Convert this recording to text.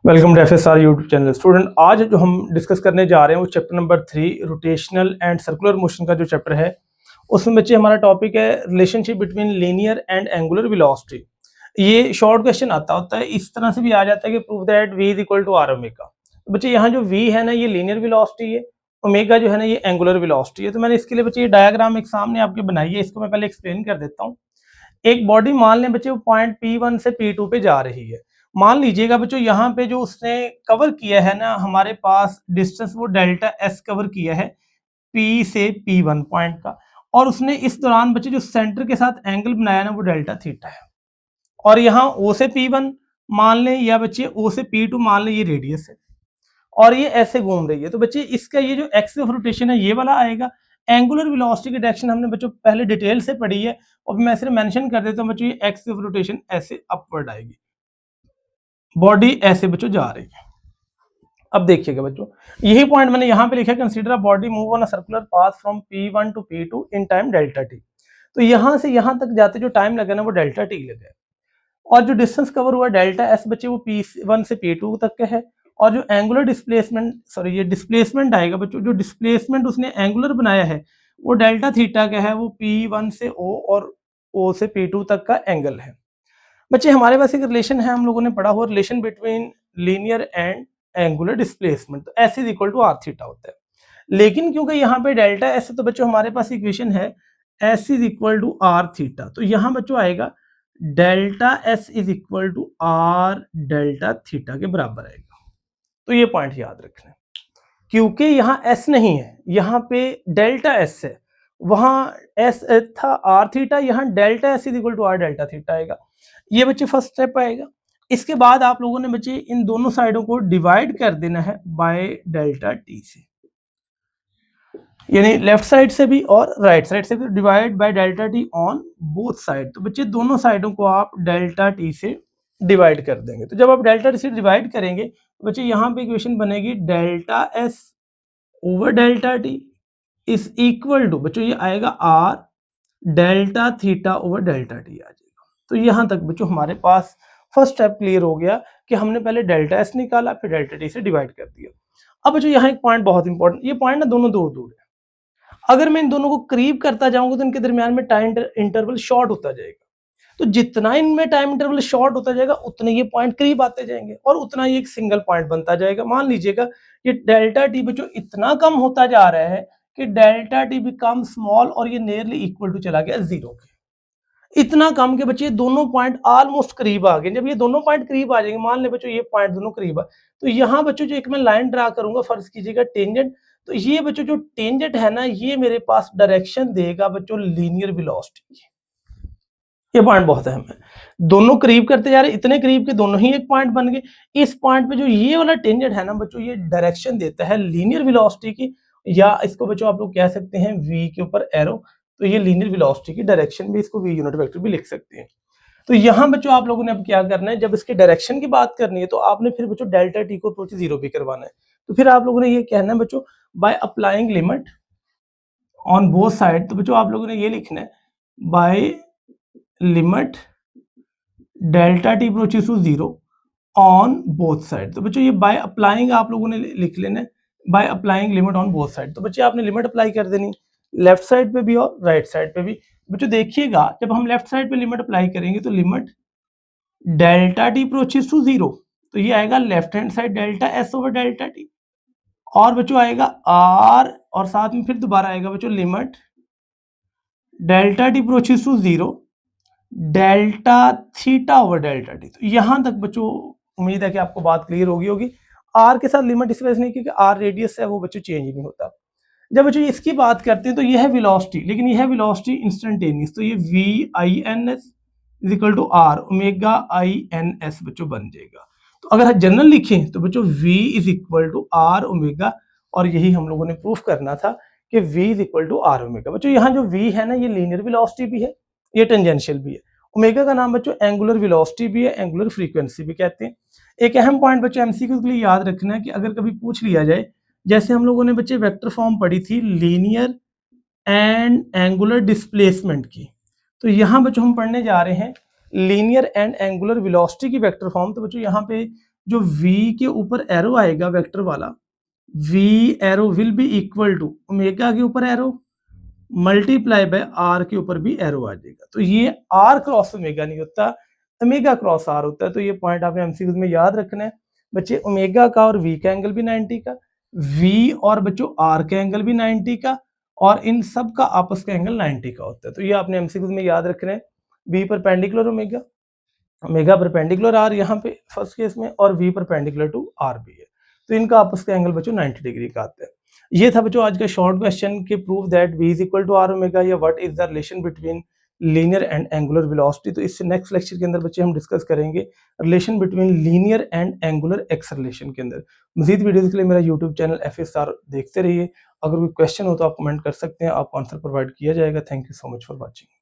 Welcome to FSR YouTube channel. Student, आज जो हम डिस्कस करने जा रहे हैं वो chapter number 3 rotational and circular motion का जो चैप्टर है उसमें बच्चे हमारा टॉपिक है relationship between linear and angular velocity. ये शॉर्ट क्वेश्चन आता होता है, इस तरह से भी आ जाता है कि prove that v is equal to r omega. बच्चे यहाँ जो v है ना ये लीनियर वेलोसिटी है, ओमेगा जो है ना ये एंगुलर वेलोसिटी है। तो मैंने इसके लिए बच्चे ये डायग्राम एक सामने आपके बनाई है, इसको मैं पहले एक्सप्लेन कर देता हूँ। एक बॉडी मान लें बच्चे वो पॉइंट P1 से P2 पे जा रही है। मान लीजिएगा बच्चों यहाँ पे जो उसने कवर किया है ना, हमारे पास डिस्टेंस वो डेल्टा एस कवर किया है P से P1 पॉइंट का, और उसने इस दौरान बच्चे जो सेंटर के साथ एंगल बनाया ना वो डेल्टा थीटा है। और यहाँ O से P1 मान लें या बच्चे O से P2 मान लें, ये रेडियस है और ये ऐसे घूम रही है। तो बच्चे इसका ये जो एक्सिस ऑफ रोटेशन है ये वाला आएगा। एंगुलर वेलोसिटी की डायरेक्शन हमने बच्चों पहले डिटेल से पढ़ी है और मैं सिर्फ मेंशन कर देता हूँ बच्चों, ये एक्सिस ऑफ रोटेशन ऐसे अपवर्ड आएगी, बॉडी ऐसे बच्चों जा रही है। अब देखिएगा बच्चों, यही पॉइंट मैंने यहाँ पे लिखा है, consider a body move on a circular path from P1 to P2 in time delta t. तो यहाँ से यहाँ तक जाते जो टाइम लगा ना वो डेल्टा टी लगा, और जो डिस्टेंस कवर हुआ डेल्टा एस बच्चे वो P1 से P2 तक का है। और जो एंगुलर डिस्प्लेसमेंट, सॉरी ये डिस्प्लेसमेंट आएगा बच्चों, जो डिस्प्लेसमेंट उसने एंगुलर बनाया है वो डेल्टा थीटा का है, वो P1 से O और O से P2 तक का एंगल है। बच्चे हमारे पास एक रिलेशन है, हम लोगों ने पढ़ा हुआ relation between linear and angular displacement, तो s is equal to r theta होता है। लेकिन क्योंकि यहाँ पे डेल्टा एस है तो बच्चों हमारे पास इक्वेशन है s is equal to r theta. तो यहाँ बच्चों आएगा delta s is equal to r delta theta के बराबर आएगा। तो ये पॉइंट याद रखना, क्योंकि यहाँ एस नहीं है, यहाँ पे डेल्टा एस है, वहां एस था आर थीटा, यहाँ delta s is equal to r delta theta आएगा। ये बच्चे फर्स्ट स्टेप आएगा। इसके बाद आप लोगों ने बच्चे इन दोनों साइडों को डिवाइड कर देना है बाय डेल्टा टी से, यानी लेफ्ट साइड से भी और राइट साइड से भी divide by delta T on both side. तो बच्चे दोनों साइडों को आप डेल्टा टी से डिवाइड कर देंगे। तो जब आप डेल्टा टी से डिवाइड करेंगे तो बच्चे यहाँ पे इक्वेशन बनेगी delta s over delta t is equal to बच्चों ये आएगा r delta theta over delta t आ जाएगा। तो यहाँ तक बच्चों हमारे पास फर्स्ट स्टेप क्लियर हो गया कि हमने पहले डेल्टा एस निकाला फिर डेल्टा टी से डिवाइड कर दिया। अब बच्चों यहाँ एक पॉइंट बहुत इंपॉर्टेंट, ये पॉइंट ना दोनों दूर दूर है, अगर मैं इन दोनों को करीब करता जाऊंगा तो इनके दरमियान में टाइम इंटरवल शॉर्ट होता जाएगा। तो जितना इनमें टाइम इंटरवल शॉर्ट होता जाएगा उतने ये पॉइंट करीब आते जाएंगे और उतना ये एक सिंगल पॉइंट बनता जाएगा। मान लीजिएगा ये डेल्टा टी बच्चों इतना कम होता जा रहा है कि डेल्टा टी बिकम स्मॉल और ये नियरली इक्वल टू चला गया जीरो के। इतना कम के बच्चे दोनों पॉइंट ऑलमोस्ट करीब आ गए। जब ये दोनों पॉइंट करीब आ जाएंगे, मान ले बच्चों ये पॉइंट दोनों करीब आ, तो यहाँ बच्चों जो एक मैं लाइन ड्रा करूंगा, फर्ज कीजिएगा टेंजेंट, तो ये बच्चों जो टेंजेंट है ना ये मेरे पास डायरेक्शन देगा बच्चों लीनियर वेलोसिटी। ये पॉइंट बहुत अहम है, दोनों करीब करते जा रहे, इतने करीब के दोनों ही एक पॉइंट बन गए। इस पॉइंट पे जो ये वाला टेंजेंट है ना बच्चों ये डायरेक्शन देता है लीनियर वेलोसिटी की, या इसको बच्चों आप लोग कह सकते हैं v के ऊपर एरो। तो ये लीनियर वेलोसिटी की डायरेक्शन भी, इसको v यूनिट वेक्टर भी लिख सकते हैं। तो यहाँ बच्चों आप लोगों ने अब क्या करना है, जब इसके डायरेक्शन की बात करनी है तो आपने फिर बच्चों डेल्टा टी को अप्रोच जीरो भी करवाना है। तो फिर आप लोगों ने ये कहना है बच्चों by applying limit on both side. तो बच्चों आप लोगों ने ये लिखना है by limit delta t approaches to zero on both side. तो बच्चों ये बाय अप्लाइंग आप लोगों ने लिख लेना है bye applying limit on both side. तो बच्चे आपने लिमिट अप्लाई कर देनी लेफ्ट साइड पे भी और राइट साइड पे भी। बच्चों देखिएगा जब हम लेफ्ट साइड पे लिमिट अप्लाई करेंगे तो limit delta t approaches to zero, तो ये आएगा left hand side delta s over delta t, और बच्चों आएगा आर, और साथ में फिर दोबारा आएगा बच्चों limit delta t approaches to zero delta theta over delta t. तो यहां तक बच्चों उम्मीद है कि आपको बात क्लियर होगी। आर के साथ लिमिट इस वजह से नहीं क्योंकि आर रेडियस है वो बच्चों चेंज नहीं होता। जब बच्चों इसकी बात करते हैं तो यह है वेलोसिटी, लेकिन यह है वेलोसिटी इंस्टेंटेनियस, तो ये v i n s is equal to r omega i n s बच्चों बन जाएगा। तो अगर हम जनरल लिखें तो बच्चों v is equal to r omega, और यही हम लोगों ने प्रूफ करना था कि v is equal to r omega. बच्चों यहाँ जो v है ना ये लीनियर वेलोसिटी भी है, ये टेंजेंशियल भी है। ओमेगा का नाम बच्चों एंगुलर वेलोसिटी भी है, एंगुलर फ्रीक्वेंसी भी कहते हैं। एक अहम पॉइंट बच्चों एमसीक्यू के लिए याद रखना है कि अगर कभी पूछ लिया जाए, जैसे हम लोगों ने बच्चे वेक्टर फॉर्म पढ़ी थी लीनियर एंड एंगुलर डिस्प्लेसमेंट की, तो यहाँ बच्चों हम पढ़ने जा रहे हैं लीनियर एंड एंगुलर वेलोसिटी की वेक्टर फॉर्म। तो बच्चों यहाँ पे जो v के ऊपर एरो आएगा वेक्टर वाला, v arrow will be equal to omega के ऊपर एरो मल्टीप्लाई बाय r के ऊपर भी एरो आ जाएगा। तो ये r क्रॉस ओमेगा नहीं होता, ओमेगा क्रॉस r होता है। तो ये पॉइंट आपने एमसीक्यूज में याद रखना है बच्चे। ओमेगा का और v का एंगल भी 90 का, v और बच्चों r का एंगल भी 90 का, और इन सब का आपस का एंगल 90 का होता है। तो ये आपने एमसीक्यूज में याद रखना है। v perpendicular omega, omega perpendicular r यहाँ पे फर्स्ट केस में, और v परपेंडिकुलर टू आर भी है। तो इनका आपस का एंगल बच्चों 90 डिग्री का आता है। ये था बच्चों आज का शॉर्ट क्वेश्चन कि prove that v is equal to r omega, या what is the relation between linear and angular velocity. तो इससे नेक्स्ट लेक्चर के अंदर बच्चे हम डिस्कस करेंगे relation between linear and angular acceleration के अंदर। मजीद वीडियोस के लिए मेरा यूट्यूब चैनल FSR देखते रहिए। अगर कोई क्वेश्चन हो तो आप कमेंट कर सकते हैं, आपको आंसर प्रोवाइड किया जाएगा। Thank you so much for watching.